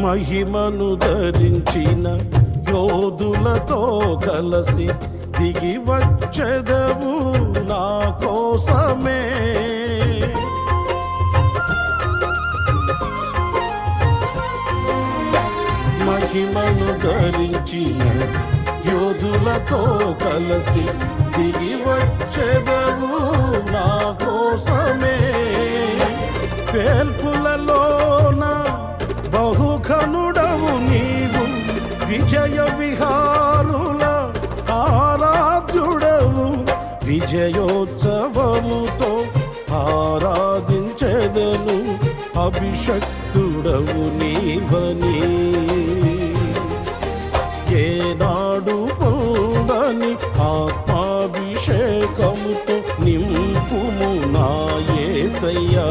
మహిమను ధరించిన యోధులతో కలసి దిగి వచ్చెదవు నా కోసమే. మహిమను ధరించిన యోధులతో కలసి దిగి వచ్చెదవు నా కోసమే. పేల్పులలోన బహుఘనుడవు నీవు, విజయ విహారుల ఆరాధ్యుడవు. విజయోత్సవముతో ఆరాధించెదను, అభిషక్తుడవు నీవని. ఏనాడు పొందని ఆత్మాభిషేకముతో నింపుము నా యేసయ్యా.